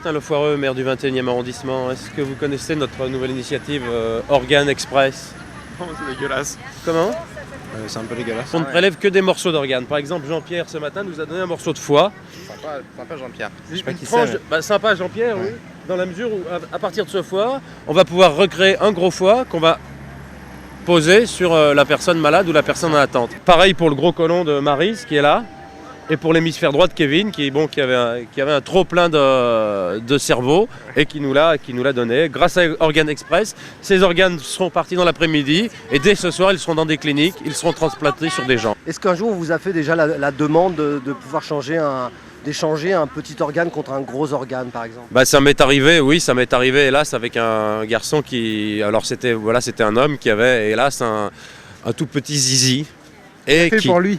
Martin Lefoireux, maire du 21e arrondissement. Est-ce que vous connaissez notre nouvelle initiative Organe Express? Oh, c'est dégueulasse. Comment? C'est un peu dégueulasse. On ne prélève que des morceaux d'organes. Par exemple, Jean-Pierre ce matin nous a donné un morceau de foie. Sympa Jean-Pierre. Je sais pas qui c'est, Sympa Jean-Pierre, Ouais. oui. Dans la mesure où, à partir de ce foie, on va pouvoir recréer un gros foie qu'on va poser sur la personne malade ou la personne en attente. Pareil pour le gros côlon de Maryse qui est là. Et pour l'hémisphère droit de Kevin, qui avait un trop plein de cerveau et qui nous l'a donné. Grâce à Organe Express, ces organes seront partis dans l'après-midi et dès ce soir, ils seront dans des cliniques, ils seront transplantés sur des gens. Est-ce qu'un jour on vous a fait déjà la demande de pouvoir d'échanger un petit organe contre un gros organe par exemple? Bah, ça m'est arrivé, oui, ça m'est arrivé hélas avec un garçon c'était un homme qui avait hélas un tout petit zizi. Et Fait pour lui.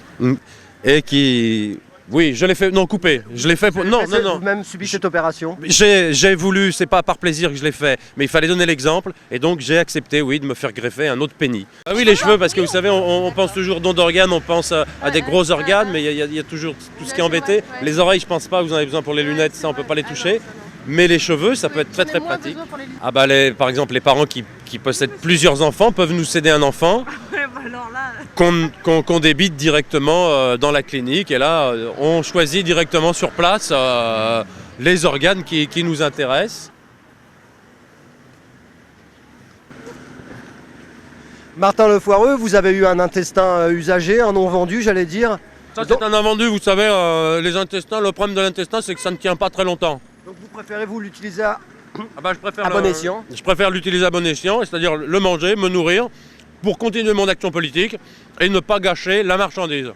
Et qui... Oui, je l'ai fait... Non, coupé. Je l'ai fait pour... Non. Vous même subi cette opération? J'ai voulu, c'est pas par plaisir que je l'ai fait, mais il fallait donner l'exemple, et donc j'ai accepté, oui, de me faire greffer un autre pénis. Ah oui, les cheveux, parce que vous savez, on pense toujours don d'organes, on pense à des gros organes, mais il y a toujours tout ce qui est embêté. Les oreilles, je pense pas, vous en avez besoin pour les lunettes, ça on peut pas les toucher. Mais les cheveux, ça peut être très très pratique. Ah bah par exemple, les parents qui possèdent plusieurs enfants peuvent nous céder un enfant qu'on débite directement dans la clinique. Et là, on choisit directement sur place les organes qui nous intéressent. Martin Lefoireux, vous avez eu un intestin usagé, un non vendu, j'allais dire. Ça, c'est un invendu, vous savez, les intestins, le problème de l'intestin, c'est que ça ne tient pas très longtemps. Donc vous préférez l'utiliser à Je préfère bon escient. Je préfère l'utiliser à bon escient, c'est-à-dire le manger, me nourrir, pour continuer mon action politique et ne pas gâcher la marchandise.